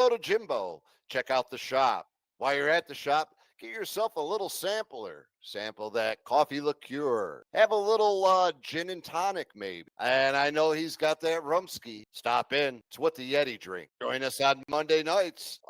Go to Jimbo. Check out the shop. While you're at the shop, get yourself a little sampler. Sample that coffee liqueur. Have a little gin and tonic, maybe. And I know he's got that rumski. Stop in. It's what the Yeti drink. Join us on Monday nights.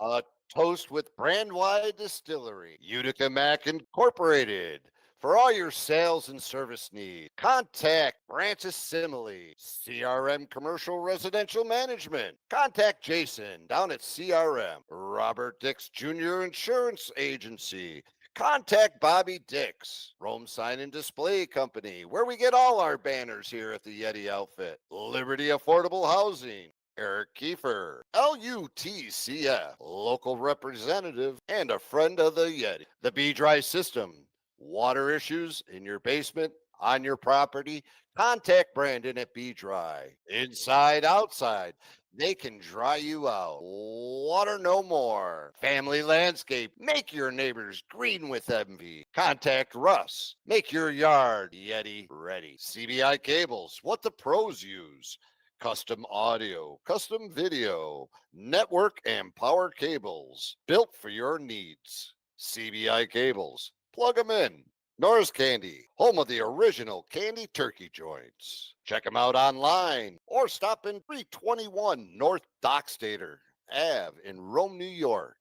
Toast with Brandwide Distillery, Utica Mac Incorporated. For all your sales and service needs, contact Branches Simile, CRM Commercial Residential Management. Contact Jason down at CRM, Robert Dix Jr. Insurance Agency. Contact Bobby Dix, Rome Sign and Display Company, where we get all our banners here at the Yeti outfit. Liberty Affordable Housing. Eric Kiefer, LUTCF, local representative and a friend of the Yeti. The B-Dry system. Water issues in your basement, on your property, contact Brandon at B-Dry. Inside, outside, they can dry you out. Water no more. Family landscape, make your neighbors green with envy. Contact Russ. Make your yard Yeti ready. CBI cables, what the pros use. Custom audio, custom video, network and power cables, built for your needs. CBI cables, plug them in. Norris Candy, home of the original candy turkey joints. Check them out online or stop in 321 North Dockstader Ave in Rome, New York.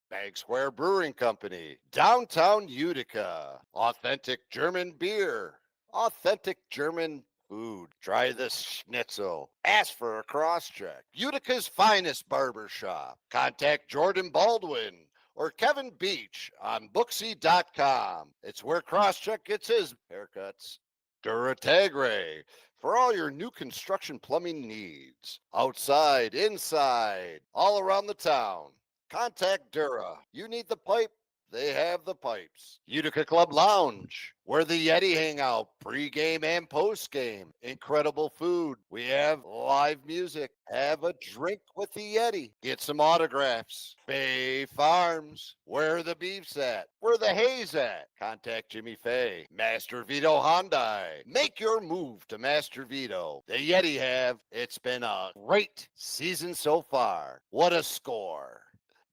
Bag Square Brewing Company, downtown Utica. Authentic German beer, authentic German food. Try the schnitzel. Ask for a cross-check. Utica's finest barber shop. Contact Jordan Baldwin or Kevin Beach on Booksy.com. It's where Crosscheck gets his haircuts. Duratagre for all your new construction plumbing needs. Outside, inside, all around the town. Contact Dura. You need the pipe? They have the pipes. Utica Club Lounge, where the Yeti hang out pre-game and post-game. Incredible food. We have live music. Have a drink with the Yeti. Get some autographs. Bay Farms, where the beef's at. Where the hay's at. Contact Jimmy Fay. Master Vito Hyundai. Make your move to Master Vito. The Yeti have. It's been a great season so far. What a score.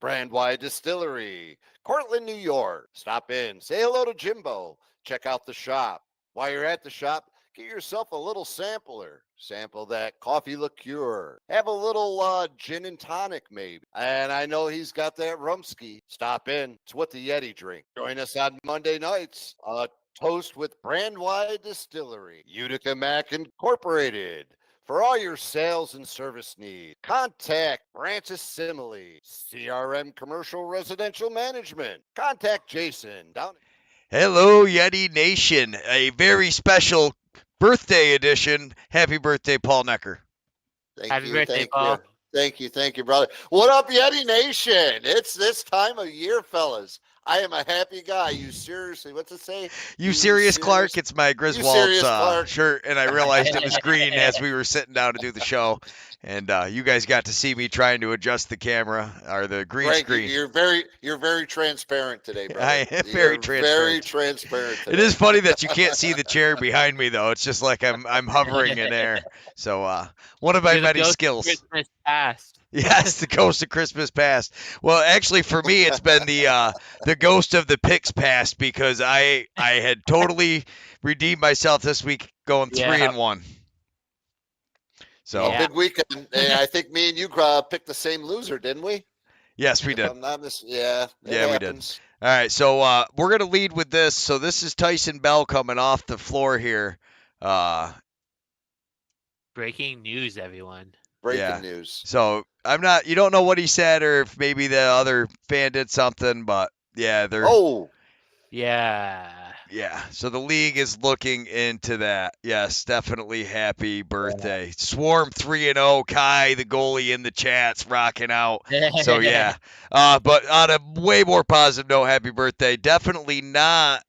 Brandwide Distillery, Cortland, New York. Stop in. Say hello to Jimbo. Check out the shop. While you're at the shop, get yourself a little sampler. Sample that coffee liqueur. Have a little gin and tonic, maybe. And I know he's got that rumski. Stop in. It's what the Yeti drink. Join us on Monday nights. Toast with Brandwide Distillery, Utica Mac Incorporated. For all your sales and service needs, contact Branches Simile, CRM Commercial Residential Management. Contact Jason down. Hello, Yeti Nation. A very special birthday edition. Happy birthday, Paul Noecker. Happy birthday, Paul. Thank you, brother. What up, Yeti Nation? It's this time of year, fellas. I am a happy guy. You seriously, what's it say? You serious, Clark? It's my Griswold's shirt, and I realized it was green as we were sitting down to do the show. And you guys got to see me trying to adjust the camera or the green screen. You're very transparent today, brother. I am very transparent today. It is funny that you can't see the chair behind me, though. It's just like I'm hovering in air. So one of my many skills. Christmas past. Yes, the ghost of Christmas past. Well, actually, for me, it's been the ghost of the picks past because I had totally redeemed myself this week, going 3-1. So good weekend. And I think me and you picked the same loser, didn't we? Yes, we did. Yeah, we did. All right, so we're gonna lead with this. So this is Tyson Bell coming off the floor here. Breaking news, everyone. Breaking news. So you don't know what he said or if maybe the other fan did something, but yeah, they're. Oh. Yeah. Yeah. So the league is looking into that. Yes, definitely happy birthday. Swarm 3-0. Kai, the goalie in the chats, rocking out. So yeah. But on a way more positive note, happy birthday. Definitely not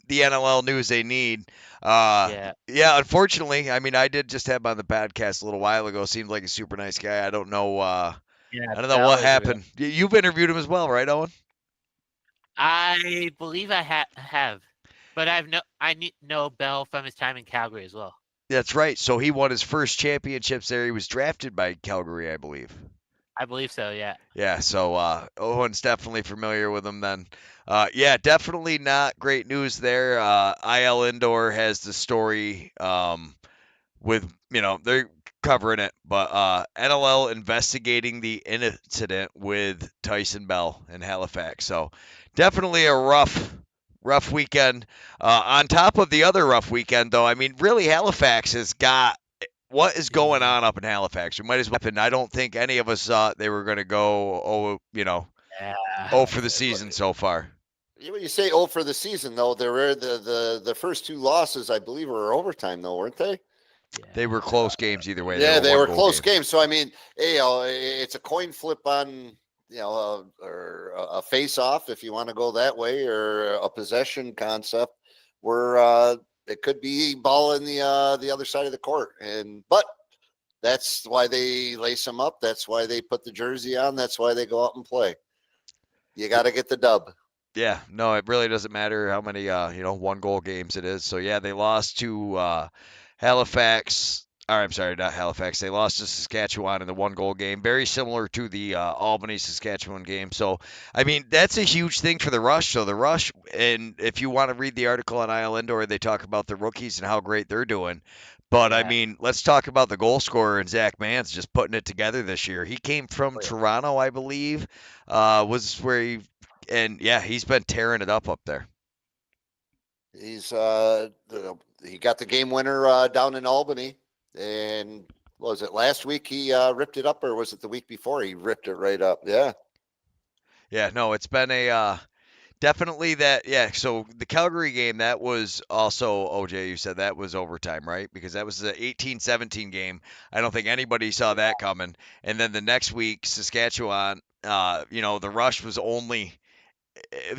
the NLL news they need. Yeah, unfortunately, I mean, I did just have him on the podcast a little while ago. Seemed like a super nice guy. I don't know. I don't know what happened. You've interviewed him as well, right, Owen? I believe I have, but I know Bell from his time in Calgary as well. That's right. So he won his first championships there. He was drafted by Calgary, I believe. I believe so. Yeah. Yeah, so Owen's definitely familiar with them then. Yeah, definitely not great news there. IL Indoor has the story with, they're covering it, but NLL investigating the incident with Tyson Bell in Halifax. So definitely a rough weekend. On top of the other rough weekend, though, I mean, really, Halifax has got what is going on up in Halifax. We might as well. And I don't think any of us thought they were going to go, Yeah. for the season so far. When you say for the season, though, there were the first two losses, I believe, were overtime, though, weren't they? They were close games either way. Yeah, they were one-goal close games. games. So I mean, it's a coin flip on or a face off if you want to go that way, or a possession concept where it could be ball in the other side of the court. But that's why they lace them up. That's why they put the jersey on. That's why they go out and play. You got to get the dub. Yeah, no, it really doesn't matter how many one-goal games it is. So yeah, they lost to Halifax. Or I'm sorry, not Halifax. They lost to Saskatchewan in the one-goal game, very similar to the Albany Saskatchewan game. So I mean, that's a huge thing for the Rush. So the Rush, and if you want to read the article on IL Indoor, they talk about the rookies and how great they're doing. But I mean, let's talk about the goal scorer and Zach Mans just putting it together this year. He came from Toronto, I believe, was where he. And yeah, he's been tearing it up there. He's he got the game winner down in Albany, and was it last week he ripped it up, or was it the week before he ripped it right up? Yeah. Yeah, no, it's been a definitely that. Yeah, so the Calgary game, that was also, OJ, you said that was overtime, right? Because that was the 18-17 game. I don't think anybody saw that coming. And then the next week, Saskatchewan, the Rush was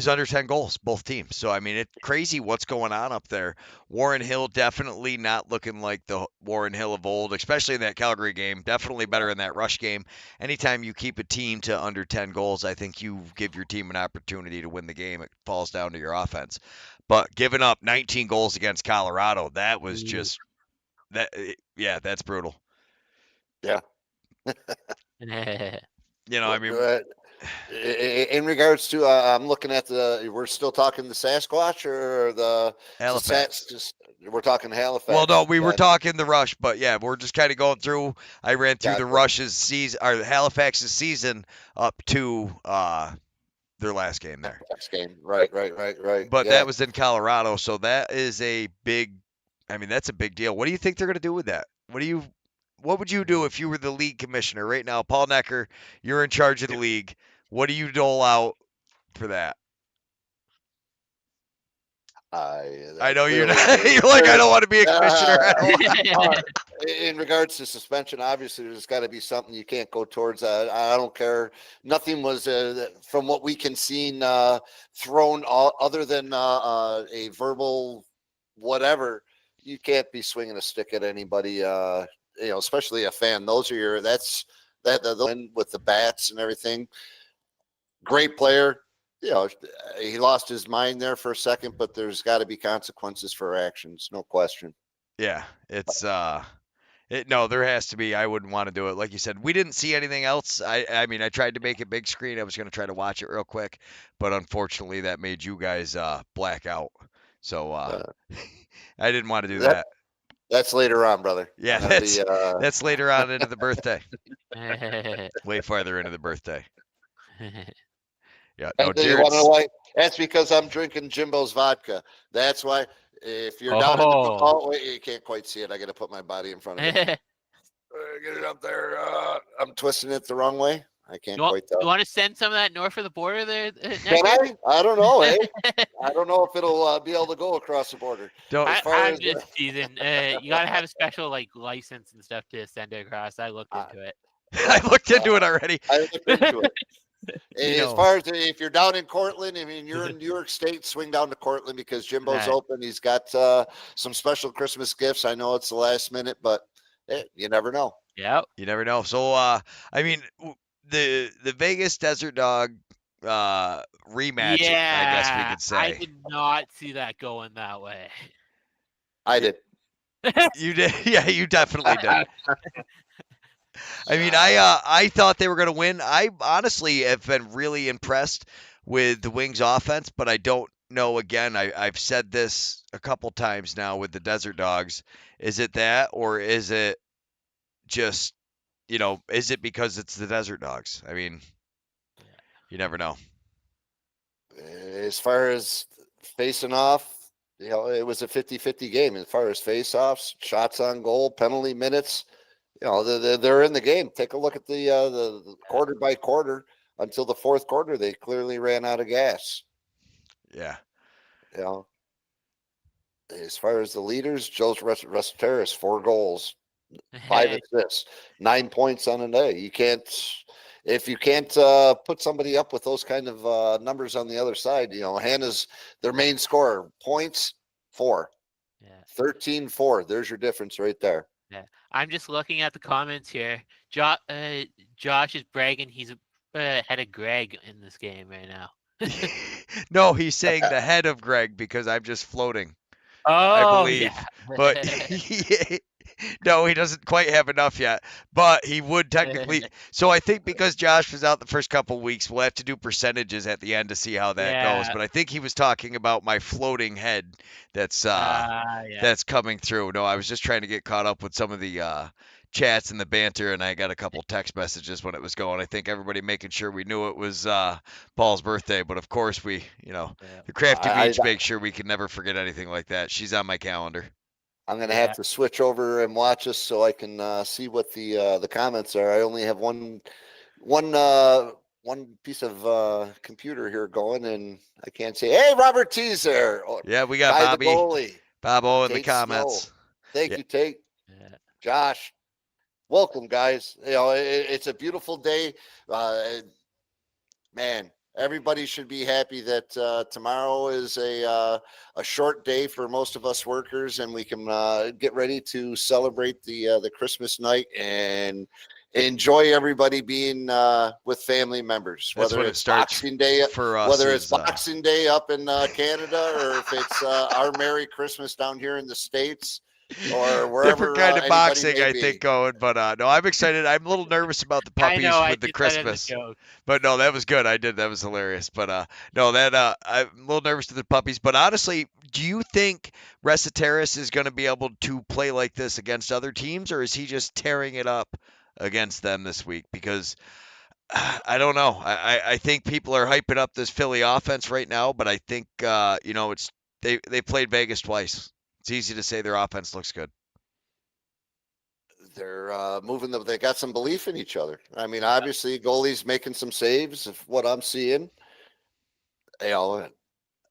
under 10 goals, both teams. So, I mean, it's crazy what's going on up there. Warren Hill definitely not looking like the Warren Hill of old, especially in that Calgary game. Definitely better in that Rush game. Anytime you keep a team to under 10 goals, I think you give your team an opportunity to win the game. It falls down to your offense. But giving up 19 goals against Colorado, that was just that's brutal. Yeah. I mean, in regards to, I'm looking at we're still talking the Sasquatch or the Halifax. We're talking Halifax. Well, no, we were talking the Rush, but yeah, we're just kind of going through. I ran through the Rush's season, or Halifax's season, up to their last game there. Last game, right. But that was in Colorado, so that is a big. I mean, that's a big deal. What do you think they're going to do with that? What would you do if you were the league commissioner right now? Paul Noecker, you're in charge of the league. What do you dole out for that? I know you're not. You're like, I don't want to be a commissioner. In regards to suspension, obviously there's got to be something. You can't go towards. I don't care. Nothing was, from what we can see, thrown other than a verbal whatever. You can't be swinging a stick at anybody. Especially a fan. Those are the with the bats and everything. Great player. He lost his mind there for a second, but there's got to be consequences for actions, no question. Yeah, it's no, there has to be. I wouldn't want to do it. Like you said, we didn't see anything else. I mean, I tried to make it big screen. I was going to try to watch it real quick, but unfortunately, that made you guys black out. So I didn't want to do that. That's later on, brother. Yeah, that's later on into the birthday. Way farther into the birthday. Yeah. No, you want to know why? That's because I'm drinking Jimbo's vodka. That's why. If you're down in the you can't quite see it. I got to put my body in front of it. Get it up there. I'm twisting it the wrong way. I can't quite tell. You want to send some of that north of the border there? Can I? I don't know. I don't know if it'll be able to go across the border. I'm just teasing. You got to have a special license and stuff to send it across. I looked into it. I looked into it already. I looked into it. As far as if you're down in Cortland, I mean, you're in New York State, swing down to Cortland because Jimbo's open. He's got some special Christmas gifts. I know it's the last minute, but you never know. Yeah, you never know. So, I mean, the Vegas Desert Dog rematch, I guess we could say. I did not see that going that way. I did. You did? Yeah, you definitely did. I mean, I thought they were going to win. I honestly have been really impressed with the Wings offense, but I don't know. Again, I've said this a couple times now with the Desert Dogs. Is it that, or is it just, is it because it's the Desert Dogs? I mean, you never know. As far as facing off, it was a 50-50 game. As far as face-offs, shots on goal, penalty minutes, they're in the game. Take a look at the quarter by quarter. Until the fourth quarter, they clearly ran out of gas. Yeah. As far as the leaders, Joe Restateris, 4 goals, 5 assists, 9 points on a day. If you can't put somebody up with those kind of numbers on the other side, Hannah's their main scorer. Points, 4. Yeah. 13-4. There's your difference right there. Yeah. I'm just looking at the comments here. Josh is bragging he's ahead of Greg in this game right now. No, he's saying the head of Greg because I'm just floating. I Oh, believe. yeah. But no, he doesn't quite have enough yet. But he would technically. So I think because Josh was out the first couple of weeks, we'll have to do percentages at the end to see how that goes. But I think he was talking about my floating head that's coming through. No, I was just trying to get caught up with some of the chats and the banter, and I got a couple text messages when it was going. I think everybody making sure we knew it was Paul's birthday, but of course we, the Crafty Beach makes sure we can never forget anything like that. She's on my calendar. I'm gonna have to switch over and watch this so I can see what the comments are. I only have one piece of computer here going, and I can't say, "Hey, Robert T's there." Yeah, we got Bobby, the goalie. Bobo in the comments. Snow. Thank you, Tate. Yeah. Josh. Welcome, guys. It's a beautiful day. Man, everybody should be happy that tomorrow is a short day for most of us workers, and we can get ready to celebrate the Christmas night and enjoy everybody being with family members. That's whether it's Boxing Day for us, whether it's Boxing Day up in Canada, or if it's our Merry Christmas down here in the States. Or wherever, different kind of boxing, I think, going. But no, I'm excited. I'm a little nervous about the puppies with the Christmas. But no, that was good. I did. That was hilarious. But no, I'm a little nervous to the puppies. But honestly, do you think Restateris is going to be able to play like this against other teams, or is he just tearing it up against them this week? Because I don't know. I think people are hyping up this Philly offense right now, but I think it's they played Vegas twice. It's easy to say their offense looks good. They're moving they got some belief in each other. I mean, obviously, goalie's making some saves of what I'm seeing. Amen.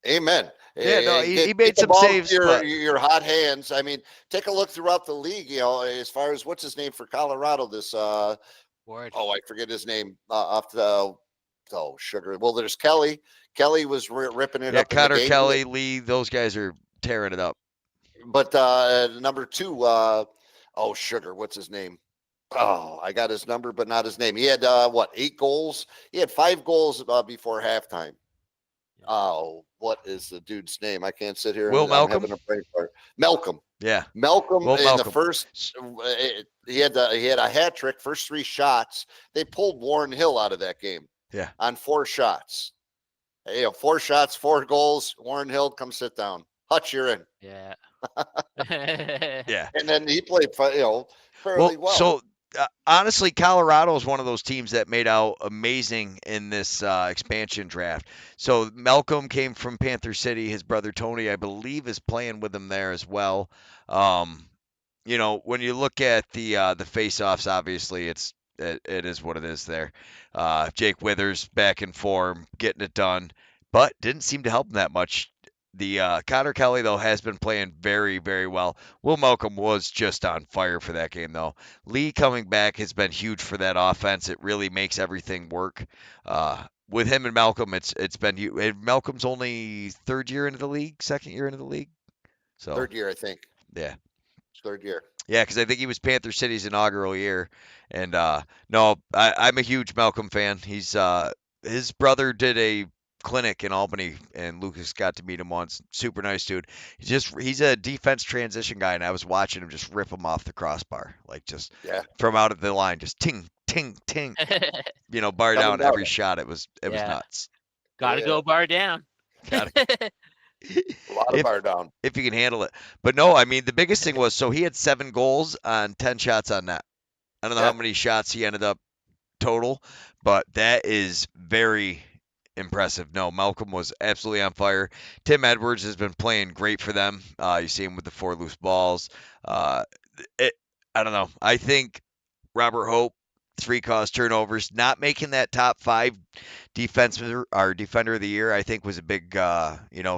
Yeah, no, he made some saves. Your hot hands. I mean, take a look throughout the league. As far as what's his name for Colorado. This Ward. I forget his name sugar. Well, there's Kelly. Kelly was ripping it up. Yeah, Connor Kelly, Lee. Those guys are tearing it up. But number 2, sugar. What's his name? Oh, I got his number, but not his name. He had 8 goals? He had 5 goals before halftime. Oh, what is the dude's name? I can't sit here. Malcolm. I'm having a brain fart. Malcolm. Yeah. Malcolm the first. He had a hat trick. First 3 shots. They pulled Warren Hill out of that game. Yeah. On 4 shots. 4 shots, 4 goals. Warren Hill, come sit down. Hutch, you're in. Yeah. Yeah. And then he played, fairly well. So honestly, Colorado is one of those teams that made out amazing in this expansion draft. So Malcolm came from Panther City. His brother Tony, I believe, is playing with him there as well. When you look at the face-offs, obviously it is what it is there. Jake Withers back in form, getting it done, but didn't seem to help him that much. The Connor Kelly, though, has been playing very, very well. Will Malcolm was just on fire for that game, though. Lee coming back has been huge for that offense. It really makes everything work. With him and Malcolm, it's been huge. Malcolm's only second year into the league. So 3rd year, I think. Yeah. 3rd year. Yeah, because I think he was Panther City's inaugural year. And no, I'm a huge Malcolm fan. He's his brother did a clinic in Albany, and Lucas got to meet him once. Super nice dude. He's a defense transition guy, and I was watching him just rip him off the crossbar, like just Yeah. from out of the line, just ting ting ting. Bar Coming down down. every shot. It was Yeah. nuts. Gotta Yeah. go bar down. Gotta A lot of bar down. if you can handle it. But no, I mean the biggest thing was, so he had 7 goals on 10 shots on net. I don't know how many shots he ended up total, but that is very impressive. No, Malcolm was absolutely on fire. Tim Edwards has been playing great for them. You see him with the 4 loose balls. I don't know. I think Robert Hope, 3 caused turnovers, not making that top 5 defenseman or defender of the year, I think was a big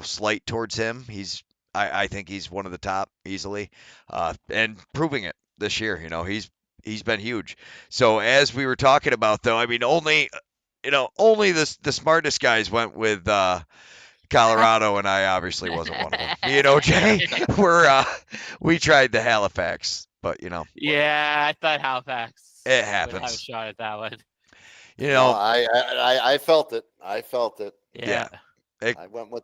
slight towards him. I think he's one of the top easily, and proving it this year. He's been huge. So as we were talking about, though, I mean, only the smartest guys went with Colorado, and I obviously wasn't one of them. Jay, we tried the Halifax, but Yeah, I thought Halifax it would have a happens. shot at that one. I felt it. I felt it. Yeah. I went with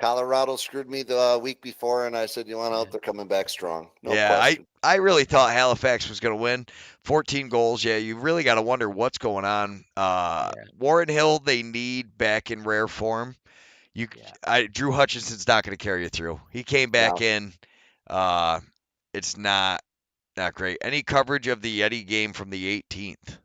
Colorado. Screwed me the week before, and I said, "You want out? They're coming back strong." No question. I really thought Halifax was going to win. 14 goals. Yeah, you really got to wonder what's going on. Warren Hill, they need back in rare form. Drew Hutchinson's not going to carry you through. He came back in. It's not great. Any coverage of the Yeti game from the 18th?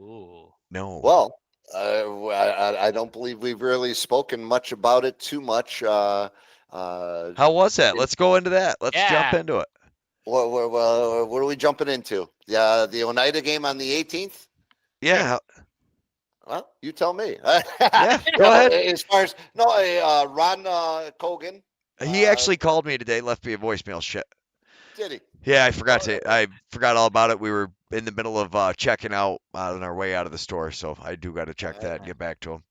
Ooh. No. Well, I don't believe we've really spoken much about it too much. How was that? Let's go into that. Let's jump into it. What are we jumping into? The Oneida game on the 18th? Yeah. Well, you tell me. Yeah, go ahead. As far as Ron Cogan. He actually called me today, left me a voicemail. Shit. Did he? Yeah, I forgot all about it. We were in the middle of checking out on our way out of the store, so I do got to check that and get back to him.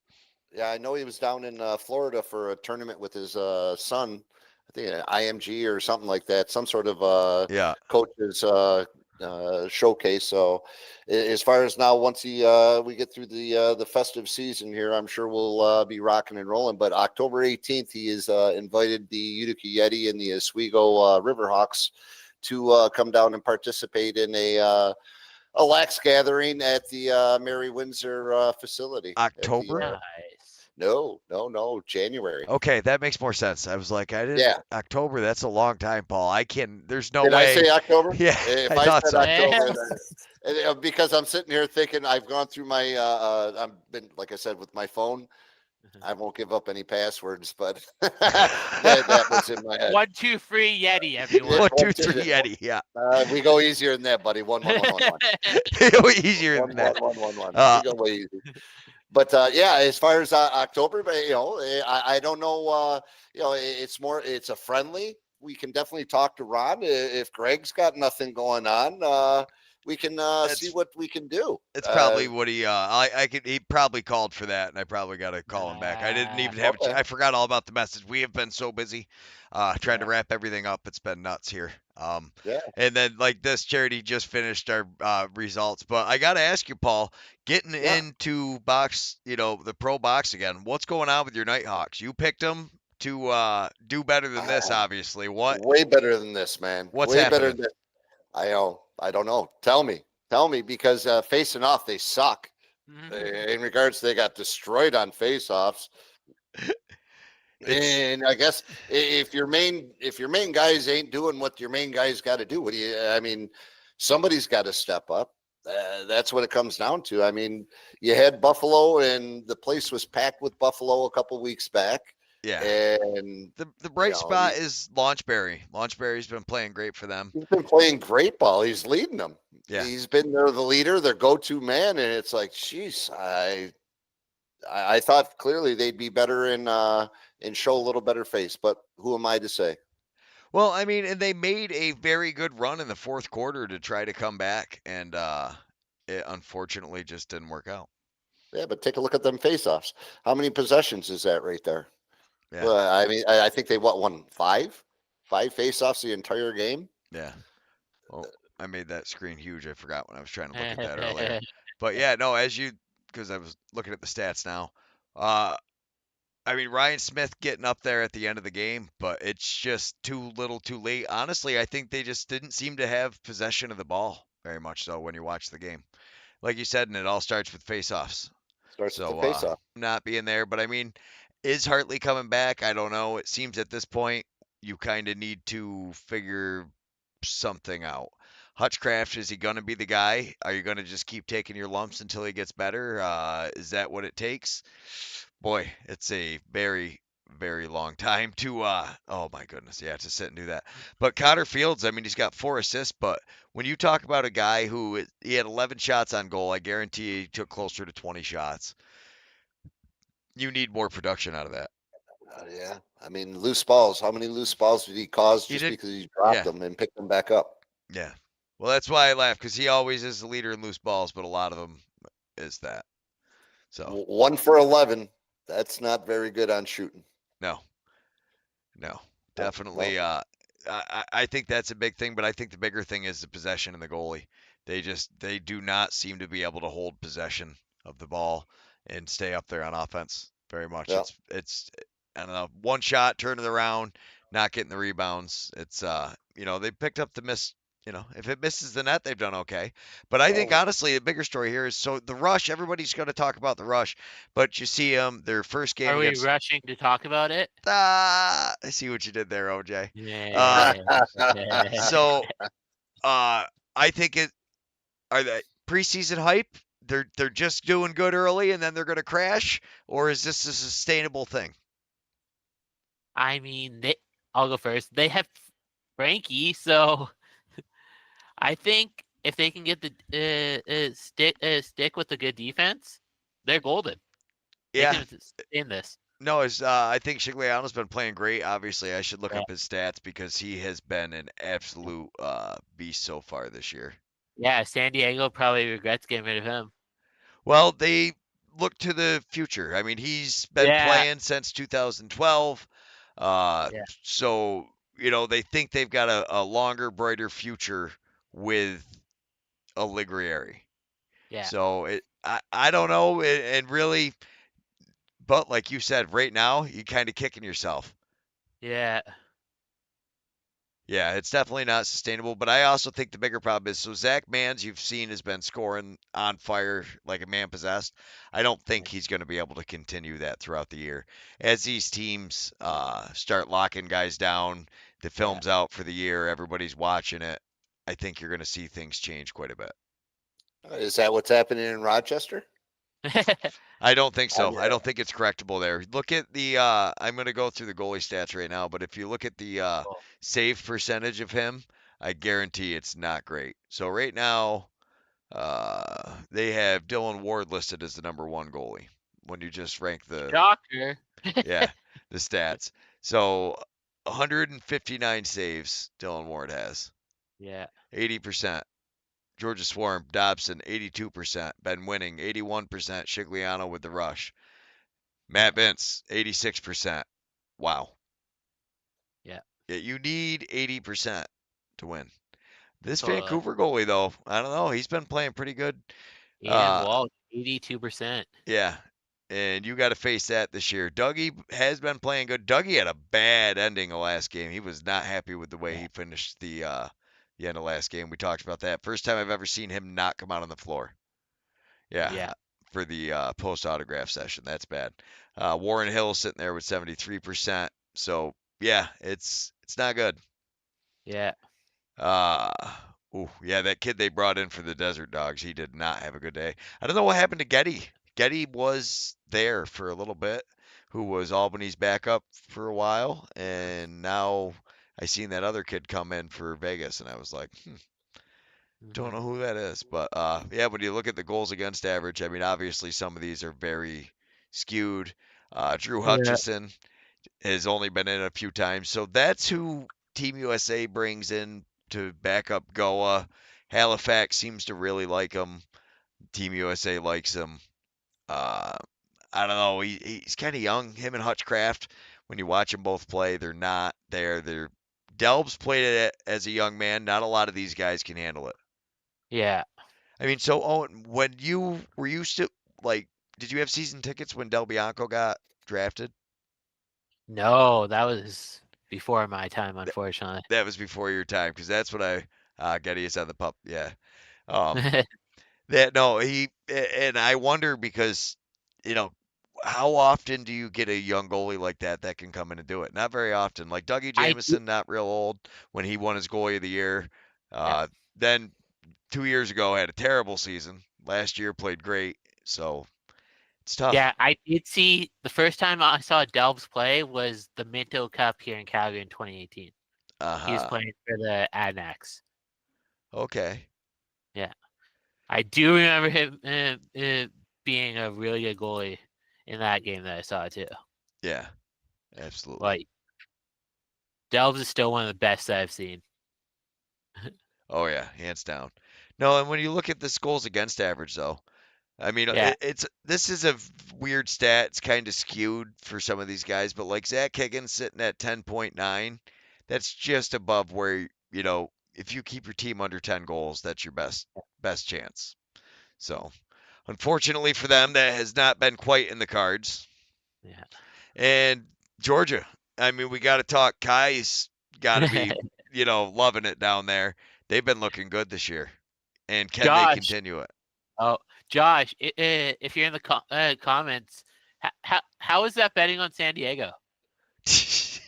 Yeah, I know he was down in Florida for a tournament with his son. I think an IMG or something like that, some sort of coach's showcase. So as far as now, once we get through the festive season here, I'm sure we'll be rocking and rolling. But October 18th, he has invited the Utica Yeti and the Oswego Riverhawks to come down and participate in a lax gathering at the Mary Windsor facility. October? No, January. Okay, that makes more sense. I was like, October, that's a long time, Paul. There's no way. Did I say October? Yeah, if I thought said so. October, then, because I'm sitting here thinking I've gone through my, I've been, like I said, with my phone. I won't give up any passwords, but that was in my head. 1, 2, 3 Yeti, everyone. 1, 2, 3 Yeti, yeah. We go easier than that, buddy. 1, 1, 1, 1, 1. Go easier than that. 1, 1, 1, 1. We go way easy. But as far as October, I don't know. It's a friendly. We can definitely talk to Ron if Greg's got nothing going on. We can see what we can do. It's probably what he he probably called for that, and I probably got to call him back. I didn't even have I forgot all about the message. We have been so busy trying to wrap everything up. It's been nuts here. And then like this, Charity just finished our results, but I got to ask you, Paul, getting into box, the pro box again. What's going on with your Nighthawks? You picked them to do better than this, obviously. What? Way better than this, man. What's way happening? Better than this. I don't know. Tell me, because facing off, they suck. In regards, they got destroyed on face-offs. And I guess if your main guys ain't doing what your main guys got to do, somebody's got to step up. That's what it comes down to. I mean, you had Buffalo, and the place was packed with Buffalo a couple weeks back. Yeah. And the bright spot is Launchberry. Launchberry's been playing great for them. He's been playing great ball. He's leading them. Yeah. He's been the leader, their go-to man, and it's like, geez, I thought clearly they'd be better and show a little better face, but who am I to say? Well, I mean, and they made a very good run in the fourth quarter to try to come back, and it unfortunately just didn't work out. Yeah, but take a look at them face-offs. How many possessions is that right there? Yeah. Well, I think they won 5 face-offs the entire game. Yeah. Well, I made that screen huge. I forgot when I was trying to look at that earlier. But yeah, no, because I was looking at the stats now. I mean, Ryan Smith getting up there at the end of the game, but it's just too little too late. Honestly, I think they just didn't seem to have possession of the ball very much so when you watch the game. Like you said, and it all starts with face-offs. Starts with the So face-off. not being there, but I mean, is Hartley coming back? I don't know. It seems at this point you kind of need to figure something out. Hutchcraft, is he going to be the guy? Are you going to just keep taking your lumps until he gets better? Is that what it takes? Boy, it's a very, very long time to, oh my goodness, yeah, to sit and do that. But Connor Fields, I mean, he's got 4 assists, but when you talk about a guy who he had 11 shots on goal, I guarantee he took closer to 20 shots. You need more production out of that. Yeah. I mean, loose balls. How many loose balls did he cause He just did- because he dropped yeah. them and picked them back up? Yeah. Well, that's why I laugh, because he always is the leader in loose balls, but a lot of them is that. So 1 for 11. That's not very good on shooting. no, definitely. I think that's a big thing, but I think the bigger thing is the possession and the goalie. They do not seem to be able to hold possession of the ball and stay up there on offense very much. Yeah. It's I don't know, one shot, turn it around, not getting the rebounds. It's they picked up the miss. If it misses the net, they've done okay. But I think honestly, the bigger story here is so the rush. Everybody's going to talk about the rush, but you see their first game Are we against. rushing to talk about it? I see what you did there, OJ. Yeah. So I think are they preseason hype? They're just doing good early and then they're going to crash, or is this a sustainable thing? I mean, I'll go first. They have Frankie, so I think if they can get the stick with a good defense, they're golden. They Yeah. can sustain this. No, I think Shigliano's been playing great. Obviously, I should look Yeah. up his stats because he has been an absolute beast so far this year. Yeah, San Diego probably regrets getting rid of him. Well, they look to the future. I mean, he's been playing since 2012. So, they think they've got a longer, brighter future with Allegrieri. Yeah. So I don't know, and really, but like you said, right now you're kind of kicking yourself. Yeah. Yeah, it's definitely not sustainable. But I also think the bigger problem is so Zach Mans, you've seen, has been scoring on fire like a man possessed. I don't think he's going to be able to continue that throughout the year. As these teams start locking guys down, the film's out for the year, everybody's watching it. I think you're going to see things change quite a bit. Is that what's happening in Rochester? I don't think so. Yeah. I don't think it's correctable there. Look at the I'm going to go through the goalie stats right now, but if you look at the save percentage of him, I guarantee it's not great. So right now, they have Dylan Ward listed as the number 1 goalie when you just rank the Shocker. the stats. So 159 saves Dylan Ward has. Yeah. 80%. Georgia Swarm, Dobson, 82%. Been winning, 81%. Shigliano with the rush. Matt Vince, 86%. Wow. Yeah. You need 80% to win. This Totally. Vancouver goalie, though, I don't know. He's been playing pretty good. And Walt, 82%. Yeah. And you got to face that this year. Dougie has been playing good. Dougie had a bad ending the last game. He was not happy with the way he finished the end of last game. We talked about that. First time I've ever seen him not come out on the floor. Yeah. For the post autograph session. That's bad. Warren Hill sitting there with 73%. So yeah, it's not good. Yeah. That kid they brought in for the Desert Dogs, he did not have a good day. I don't know what happened to Getty. Getty was there for a little bit, who was Albany's backup for a while, and now I seen that other kid come in for Vegas, and I was like, don't know who that is. But when you look at the goals against average, I mean, obviously some of these are very skewed. Drew Hutchison has only been in a few times, so that's who Team USA brings in to back up Goa. Halifax seems to really like him. Team USA likes him. I don't know. He's kind of young. Him and Hutchcraft, when you watch them both play, they're not there. Delb's played it as a young man. Not a lot of these guys can handle it. Yeah. I mean, so Owen, when you were used to did you have season tickets when Del Bianco got drafted? No, that was before my time, unfortunately. That was before your time, because that's what Getty is on the pup. Yeah. Um, that no, and I wonder because, you know, how often do you get a young goalie like that can come in and do it? Not very often. Like Dougie I do, Jamieson, not real old when he won his goalie of the year. yeah, Then 2 years ago had a terrible season. Last year played great. So it's tough. yeah. I did see the first time I saw Delves play was the Minto Cup here in Calgary in 2018. He was Uh-huh. playing for the Adnax. Okay. Yeah, I do remember him being a really good goalie in that game that I saw too. Yeah. Absolutely. Like Delves is still one of the best that I've seen. Oh yeah, hands down. No, and when you look at this goals against average though, I mean, Yeah, this is a weird stat. It's kind of skewed for some of these guys, but like Zach Higgins sitting at 10.9, that's just above where, if you keep your team under 10 goals, that's your best chance. So, unfortunately for them, that has not been quite in the cards. yeah. And Georgia, I mean, we got to talk. Kai's got to be, loving it down there. They've been looking good this year. And can they Josh, continue it? oh Josh, if you're in the comments, how is that betting on San Diego? He's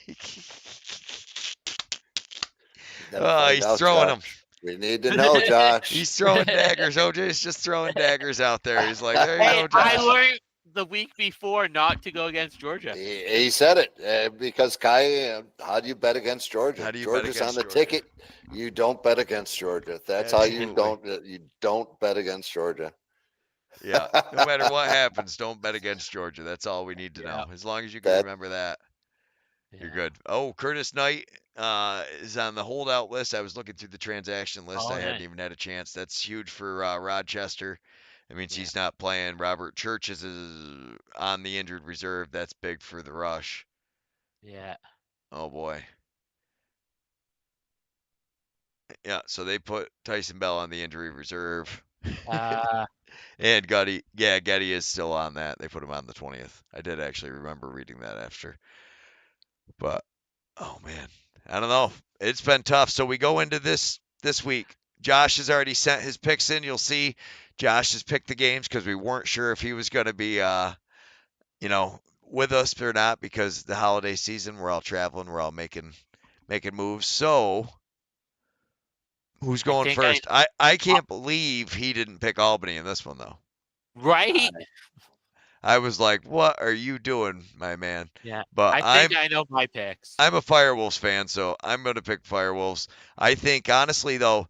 throwing them. We need to know, Josh. He's throwing daggers. OJ's just throwing daggers out there. He's like, there you go, Josh. I learned the week before not to go against Georgia. He said it because Kai. How do you bet against Georgia? How do you Georgia's bet against on the Georgia? ticket. You don't bet against Georgia. That's how you don't bet against Georgia. Yeah. No matter what happens, don't bet against Georgia. That's all we need to know. As long as you can remember that, you're good. Oh, Curtis Knight is on the holdout list. I was looking through the transaction list. I hadn't even had a chance. That's huge for Rochester. That means he's not playing. Robert Church is on the injured reserve. That's big for the Rush. Yeah. Oh boy. Yeah, so they put Tyson Bell on the injury reserve. And Getty is still on that. They put him on the 20th. I did actually remember reading that after. But oh man, I don't know. It's been tough. So we go into this week. Josh has already sent his picks in. You'll see Josh has picked the games because we weren't sure if he was going to be with us or not, because the holiday season, we're all traveling, we're all making moves. So who's going first? I can't believe he didn't pick Albany in this one though. Right? I was like, what are you doing, my man? Yeah. But I think I know my picks. I'm a Firewolves fan, so I'm going to pick Firewolves. I think, honestly, though,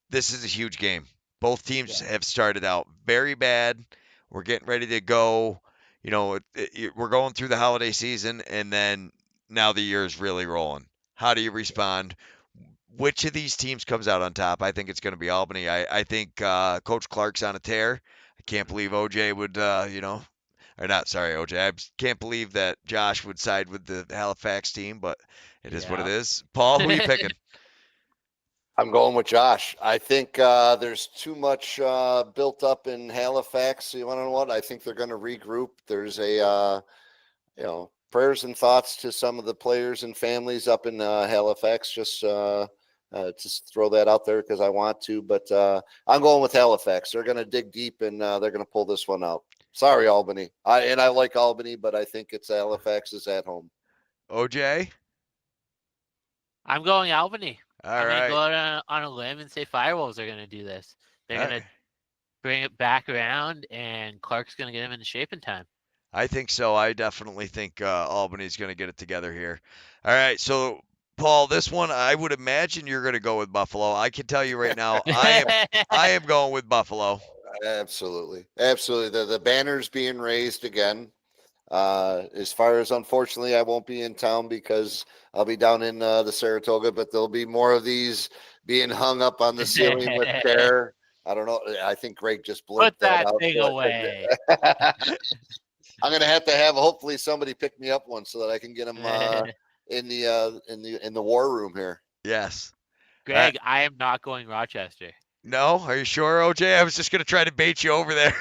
this is a huge game. Both teams have started out very bad. We're getting ready to go. We're going through the holiday season, and then now the year is really rolling. How do you respond? Which of these teams comes out on top? I think it's going to be Albany. I think Coach Clark's on a tear. I can't believe OJ would, or not, sorry, OJ. I can't believe that Josh would side with the Halifax team, but it is what it is. Paul, who are you picking? I'm going with Josh. I think there's too much built up in Halifax. You want to know what? I think they're going to regroup. There's prayers and thoughts to some of the players and families up in Halifax. Just throw that out there because I want to. But I'm going with Halifax. They're going to dig deep and they're going to pull this one out. Sorry, Albany. I like Albany, but I think it's Halifax is at home. OJ? I'm going Albany. I'm going to go out on a limb and say Firewolves are going to do this. They're going to bring it back around, and Clark's going to get him into shape in time. I think so. I definitely think Albany's going to get it together here. All right, so Paul, this one I would imagine you're going to go with Buffalo. I can tell you right now, I am going with Buffalo. Absolutely. The banner's being raised again. As far as, unfortunately, I won't be in town because I'll be down in the Saratoga, but there'll be more of these being hung up on the ceiling with care. I don't know. I think Greg just put that thing away. I'm gonna have to have hopefully somebody pick me up one so that I can get them in the war room here. Yes, Greg, I am not going Rochester. No, are you sure, OJ? I was just gonna try to bait you over there.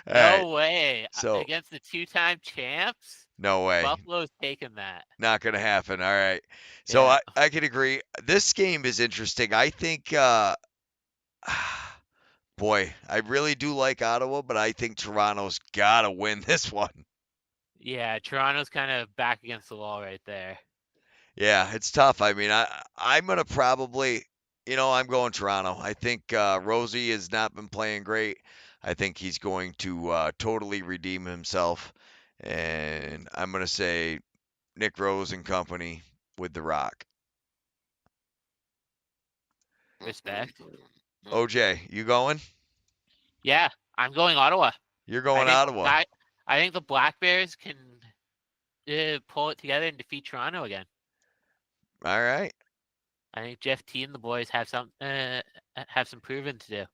All right. No way. So Against the two-time champs, no way. Buffalo's taking that. Not going to happen. All right. So Yeah. I can agree. This game is interesting. I think, boy, I really do like Ottawa, but I think Toronto's got to win this one. Yeah, Toronto's kind of back against the wall right there. Yeah, it's tough. I mean, I'm going to probably, I'm going Toronto. I think Rosie has not been playing great. I think he's going to totally redeem himself. And I'm going to say Nick Rose and company with the Rock. Respect. OJ, you going? Yeah, I'm going Ottawa. You're going Ottawa. I think the Black Bears can pull it together and defeat Toronto again. All right. I think Jeff T and the boys have some proving to do.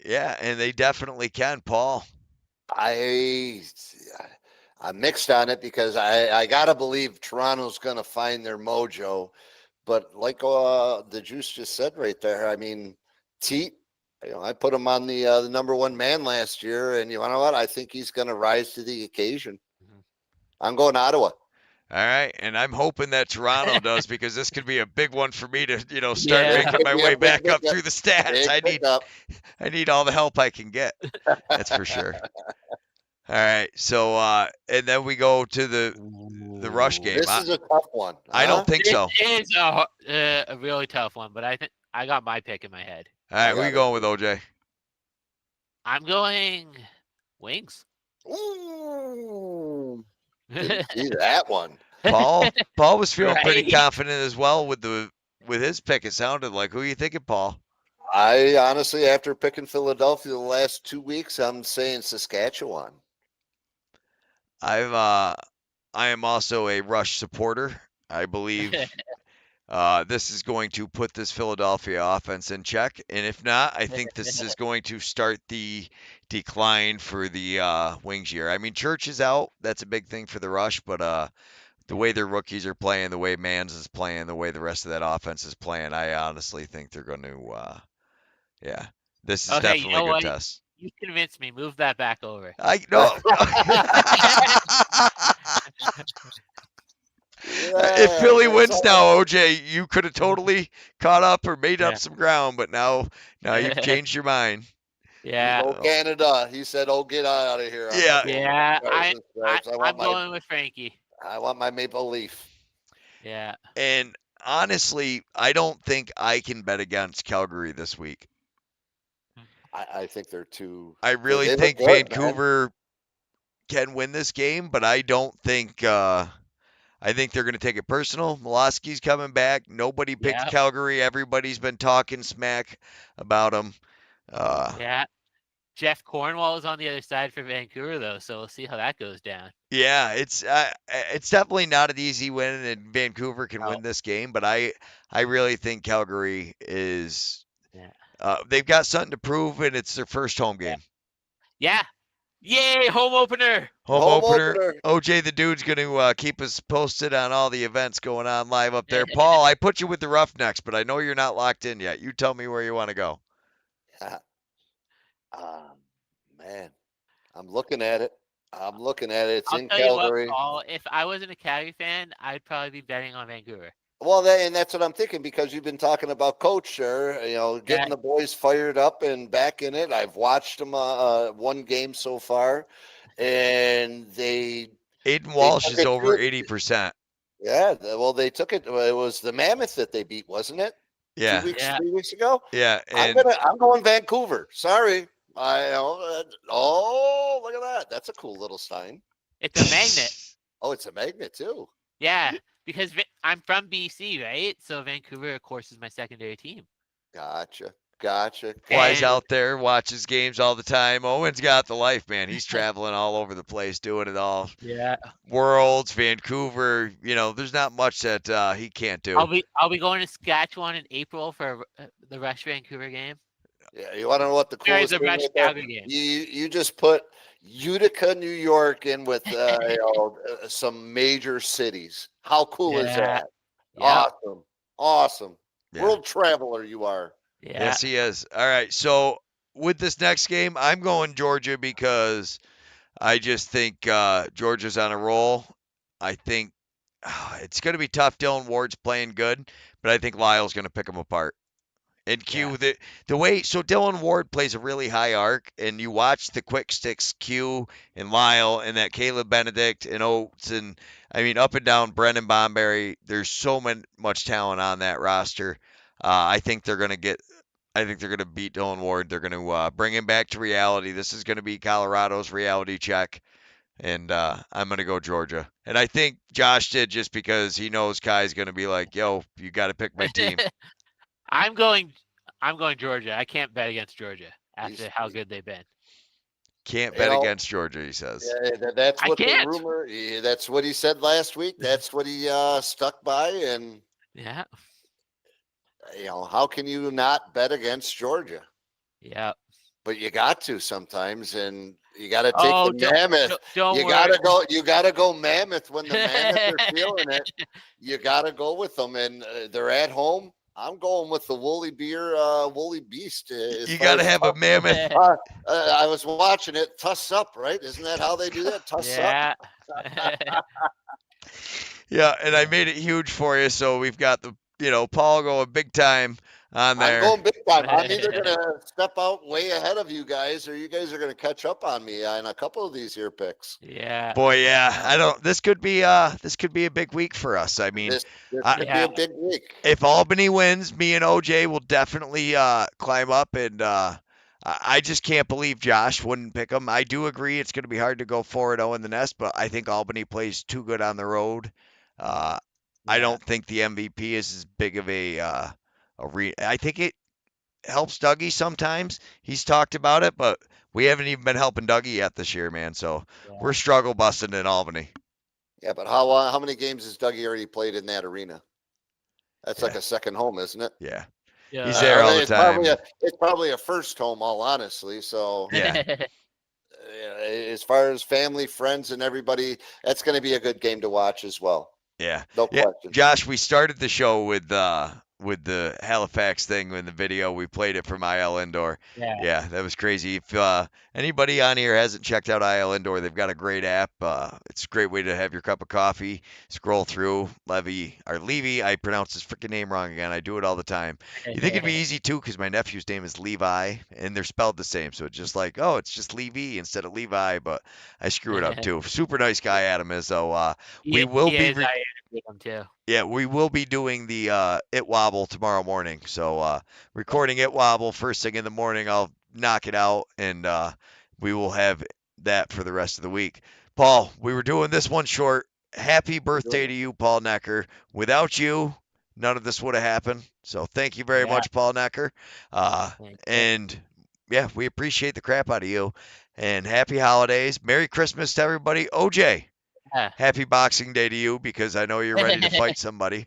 Yeah, and they definitely can, Paul. I'm mixed on it because I gotta believe Toronto's gonna find their mojo, but like the Juice just said right there, I mean, Teat, I put him on the number one man last year, and you know what? I think he's gonna rise to the occasion. Mhm. I'm going Ottawa. All right, and I'm hoping that Toronto does because this could be a big one for me to, start making my way back up through the stats. I need all the help I can get. That's for sure. All right, so and then we go to the rush game. This is a tough one. I don't think so. It is a really tough one, but I think I got my pick in my head. All right, who are you going with, OJ? I'm going Wings. Ooh. Didn't see that one. Paul was feeling pretty Right? confident as well with his pick. It sounded like. Who are you thinking, Paul? I honestly, after picking Philadelphia the last 2 weeks, I'm saying Saskatchewan. I am also a Rush supporter. I believe this is going to put this Philadelphia offense in check, and if not, I think this is going to start the decline for the Wings year. I mean, Church is out. That's a big thing for the Rush, but the way their rookies are playing, the way Mans is playing, the way the rest of that offense is playing, I honestly think they're going to, yeah, this is definitely a good test. You convinced me. Move that back over. I know. If Philly wins now, OJ, you could have totally caught up or made up some ground, but now you've changed your mind. Yeah. Oh, Canada. He said, "Oh, get out of here." Yeah. I'm going with Frankie. I want my Maple Leaf. Yeah. And honestly, I don't think I can bet against Calgary this week. I think they're too. I really think Vancouver can win this game, but I don't think. I think they're going to take it personal. Molosky's coming back. Nobody picked Calgary. Everybody's been talking smack about them. Yeah. Jeff Cornwall is on the other side for Vancouver, though, so we'll see how that goes down. Yeah, it's definitely not an easy win, and Vancouver can win this game. But I really think Calgary is. They've got something to prove, and it's their first home game. Yeah. Yay, home opener. Home opener. OJ the Dude's going to keep us posted on all the events going on live up there. Paul, I put you with the Roughnecks, but I know you're not locked in yet. You tell me where you want to go. Man, I'm looking at it. It's I'll in tell Calgary. You what, Paul, if I wasn't a Calgary fan, I'd probably be betting on Vancouver. Well, and that's what I'm thinking because you've been talking about Coach, sir. Getting the boys fired up and back in it. I've watched them one game so far, and Aiden Walsh is over 80%. Yeah, well, they took it. It was the Mammoth that they beat, wasn't it? Yeah, 3 weeks ago. Yeah, and I'm going Vancouver. Sorry, oh, look at that. That's a cool little sign. It's a magnet. Oh, it's a magnet too. Yeah. Because I'm from BC, right? So Vancouver, of course, is my secondary team. Gotcha. Flies out there, watches games all the time. Owen's got the life, man. He's traveling all over the place, doing it all. Yeah. Worlds, Vancouver. There's not much that he can't do. I'll be going to Saskatchewan in April for the Rush Vancouver game. Yeah, you want to know what the coolest thing is? Game. You just put Utica, New York in with some major cities. How cool is that? Yeah. Awesome. Yeah. World traveler you are. Yeah. Yes, he is. All right. So with this next game, I'm going Georgia because I just think Georgia's on a roll. I think it's going to be tough. Dylan Ward's playing good, but I think Lyle's going to pick them apart. And Yeah. the way Dylan Ward plays a really high arc, and you watch the quick sticks Q and Lyle and that Caleb Benedict and Oates and I mean up and down Brennan Bomberry. There's so much talent on that roster. I think they're gonna get. I think they're gonna beat Dylan Ward. They're gonna bring him back to reality. This is gonna be Colorado's reality check, and I'm gonna go Georgia. And I think Josh did just because he knows Kai's gonna be like, "Yo, you got to pick my team." I'm going Georgia. I can't bet against Georgia after He's- how good they've been. Can't You bet know, against Georgia, he says. Yeah, that's I what the can't. rumor. That's what he said last week. That's what he stuck by. And Yeah. how can you not bet against Georgia? Yeah. But you got to sometimes, and you got to take Oh, the mammoth. don't You worry. gotta go. You gotta go mammoth when the mammoth are feeling it. You gotta go with them, and they're at home. I'm going with the woolly beast. You got to have a mammoth. I was watching it. Tuss up, right? Isn't that how they do that? Tuss up. Yeah. Yeah, and I made it huge for you, so we've got the Paul going big time on there. I'm going big time. I'm either gonna step out way ahead of you guys, or you guys are gonna catch up on me in a couple of these here picks. Yeah. Boy, yeah. I don't. This could be a big week for us. I mean, This could be a big week. If Albany wins, me and OJ will definitely climb up, and I just can't believe Josh wouldn't pick them. I do agree it's going to be hard to go 4-0 in the nest, but I think Albany plays too good on the road. I don't think the MVP is as big of I think it helps Dougie sometimes. He's talked about it, but we haven't even been helping Dougie yet this year, man. So we're struggle busting in Albany. Yeah, but how many games has Dougie already played in that arena? That's like a second home, isn't it? Yeah. He's there all the time. It's probably a first home, all honestly. So as far as family, friends, and everybody, that's going to be a good game to watch as well. Yeah. No question. Josh, we started the show with the Halifax thing in the video. We played it from IL Indoor. Yeah, that was crazy. If anybody on here hasn't checked out IL Indoor, they've got a great app. It's a great way to have your cup of coffee, scroll through. Levy, I pronounce his freaking name wrong again. I do it all the time. You think it'd be easy too, because my nephew's name is Levi, and they're spelled the same. So it's just like, oh, it's just Levy instead of Levi, but I screw it up too. Super nice guy, Adam is. So we will be. I interviewed him too. Yeah, we will be doing the It Wobble tomorrow morning. So recording It Wobble first thing in the morning. I'll knock it out, and we will have that for the rest of the week. Paul, we were doing this one short. Happy birthday to you, Paul Noecker. Without you, none of this would have happened. So thank you very much, Paul Noecker. And yeah, we appreciate the crap out of you. And happy holidays. Merry Christmas to everybody. OJ. Happy Boxing Day to you, because I know you're ready to fight somebody.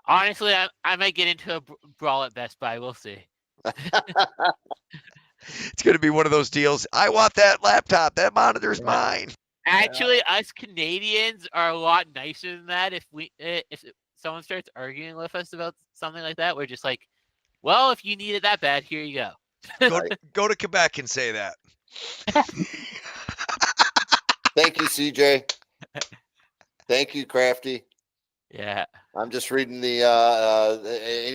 Honestly, I might get into a brawl at Best Buy. We'll see. It's going to be one of those deals. I want that laptop. That monitor's mine. Actually, us Canadians are a lot nicer than that. If someone starts arguing with us about something like that, we're just like, well, if you need it that bad, here you go. Go to Quebec and say that. Thank you, CJ. Thank you, Crafty. Yeah. I'm just reading and you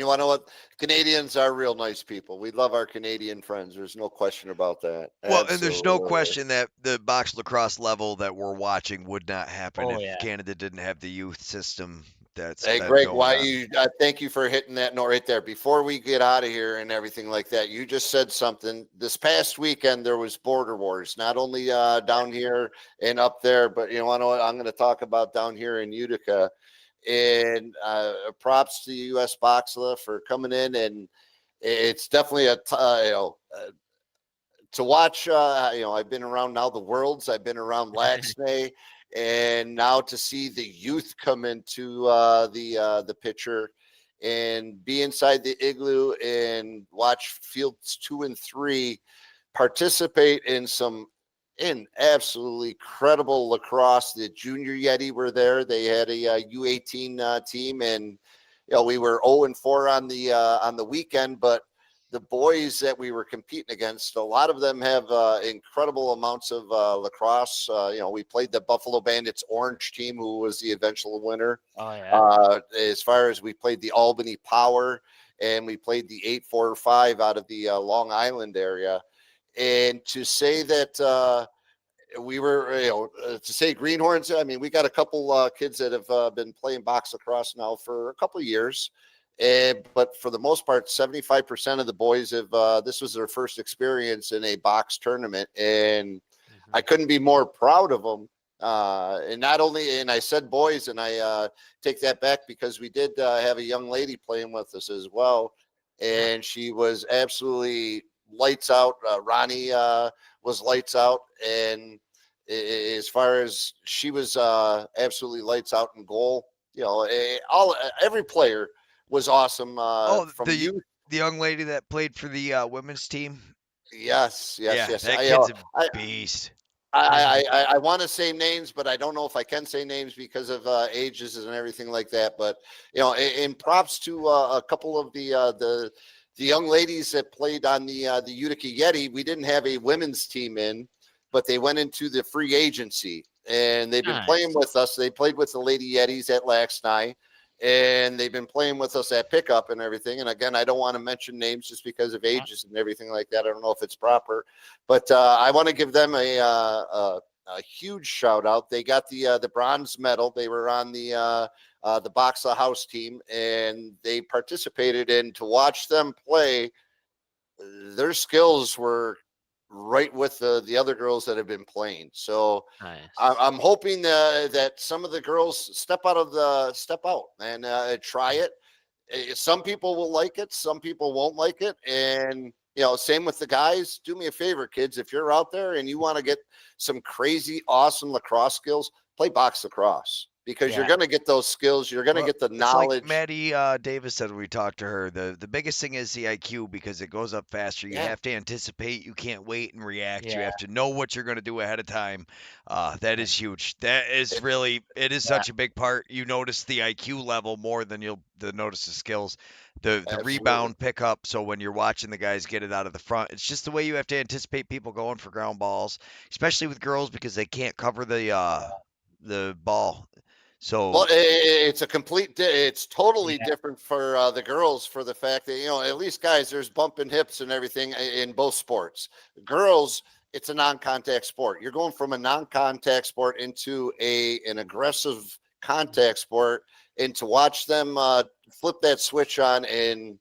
want to know what? Canadians are real nice people. We love our Canadian friends. There's no question about that. Well, and there's no question that the box lacrosse level that we're watching would not happen if Canada didn't have the youth system. Hey, Greg, thank you for hitting that note right there. Before we get out of here and everything like that, you just said something. This past weekend, there was border wars, not only down here and up there, but you know what I'm going to talk about down here in Utica. And props to U.S. Boxla for coming in, and it's definitely to watch. I've been around now the Worlds, I've been around Laxnay, and now to see the youth come into the picture and be inside the igloo and watch fields 2 and 3 participate in absolutely credible lacrosse. The junior Yeti were there. They had a U18 team, and we were 0-4 on the weekend, but the boys that we were competing against, a lot of them have incredible amounts of lacrosse. We played the Buffalo Bandits Orange team, who was the eventual winner. Oh yeah. As far as we played the Albany Power, and we played the 845 out of the Long Island area. And to say that we were, to say Greenhorns, I mean, we got a couple kids that have been playing box lacrosse now for a couple of years. But for the most part, 75% of the boys have, this was their first experience in a box tournament. And I couldn't be more proud of them. And not only, and I said boys, and I take that back because we did have a young lady playing with us as well. And she was absolutely lights out. Ronnie was lights out. And as far as she was absolutely lights out in goal, every player was awesome. From the young lady that played for the women's team. Yes. That kid's a beast. I want to say names, but I don't know if I can say names because of ages and everything like that. But and props to a couple of the young ladies that played on the Utica Yeti. We didn't have a women's team in, but they went into the free agency and they've been playing with us. They played with the Lady Yetis at Laxney, and they've been playing with us at pickup and everything. And again, I don't want to mention names just because of ages and everything like that. I don't know if it's proper, but I want to give them a huge shout out. They got the bronze medal. They were on the Box the House team, and they participated in. To watch them play, their skills were right with the other girls that have been playing. So I'm hoping that some of the girls step out and try it. Some people will like it, some people won't like it. And same with the guys. Do me a favor, kids, if you're out there and you want to get some crazy awesome lacrosse skills, play box lacrosse, because you're going to get those skills. You're going to get the knowledge. Like Maddie Davis said when we talked to her, the biggest thing is the IQ, because it goes up faster. You have to anticipate. You can't wait and react. You have to know what you're going to do ahead of time. That is huge. That is really, it is such a big part. You notice the IQ level more than you'll notice the skills. The rebound pickup. So when you're watching the guys get it out of the front, it's just the way you have to anticipate people going for ground balls, especially with girls, because they can't cover the ball. So it's it's totally different for the girls, for the fact that, at least guys, there's bumping hips and everything in both sports. Girls, it's a non-contact sport. You're going from a non-contact sport into an aggressive contact sport, and to watch them flip that switch on and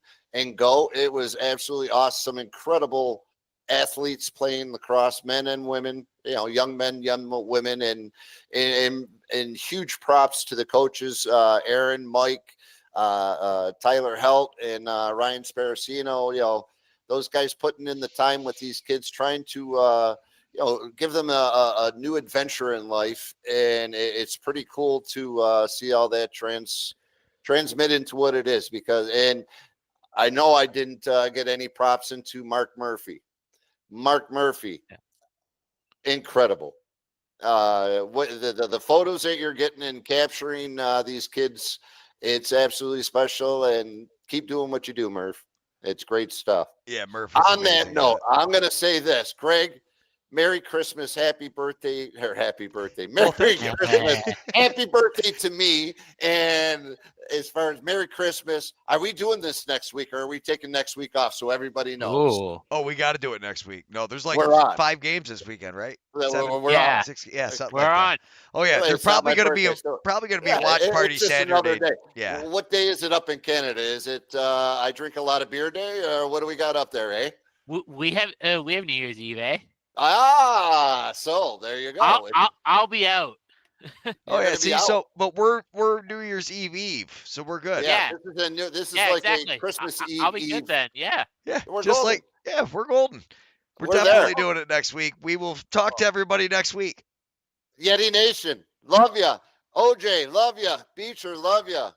go, it was absolutely awesome. Incredible athletes playing lacrosse, men and women, young men, young women, and huge props to the coaches, Aaron, Mike, Tyler Helt, and Ryan Sparacino. Those guys putting in the time with these kids, trying to give them a new adventure in life. And it's pretty cool to see all that transmit into what it is, and I know I didn't get any props into Mark Murphy. Incredible. What the photos that you're getting and capturing these kids, it's absolutely special. And keep doing what you do, Murph. It's great stuff. Yeah, Murph. On that note, I'm going to say this, Greg. Merry Christmas, happy birthday, Merry Christmas, happy birthday to me. And as far as Merry Christmas, are we doing this next week, or are we taking next week off so everybody knows? Ooh. Oh, we got to do it next week. No, there's like 5 games this weekend, right? We're 7, on. 6, something we're like on. that. Oh yeah, there's probably going to be a watch party Saturday. Day. Yeah. What day is it up in Canada? Is it I drink a lot of beer day, or what do we got up there, eh? We have New Year's Eve, eh? So there you go. I'll be out. Oh yeah, see, but we're New Year's Eve, so we're good. Yeah. This is like a Christmas Eve. I'll be good then. Yeah. We're golden. We're golden. We're definitely doing it next week. We will talk to everybody next week. Yeti Nation, love ya. OJ, love ya. Beecher, love ya.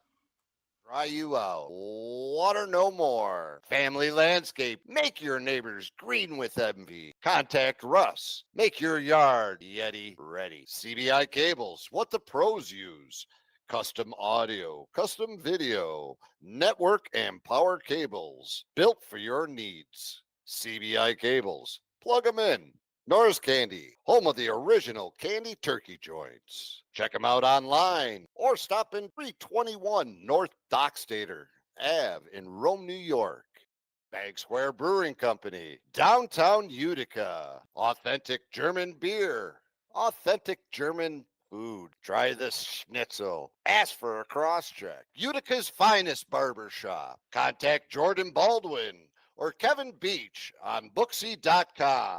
Dry you out. Water no more. Family Landscape. Make your neighbors green with envy. Contact Russ. Make your yard Yeti ready. CBI Cables. What the pros use. custom audio, custom video, network and power cables built for your needs. CBI Cables. Plug them in. Norris Candy, home of the original candy turkey joints. Check them out online or stop in 321 North Dockstader Ave in Rome, New York. Bag Square Brewing Company, downtown Utica. Authentic German beer, authentic German food. Try this schnitzel. Ask for a cross check. Utica's finest barber shop. Contact Jordan Baldwin or Kevin Beach on Booksy.com.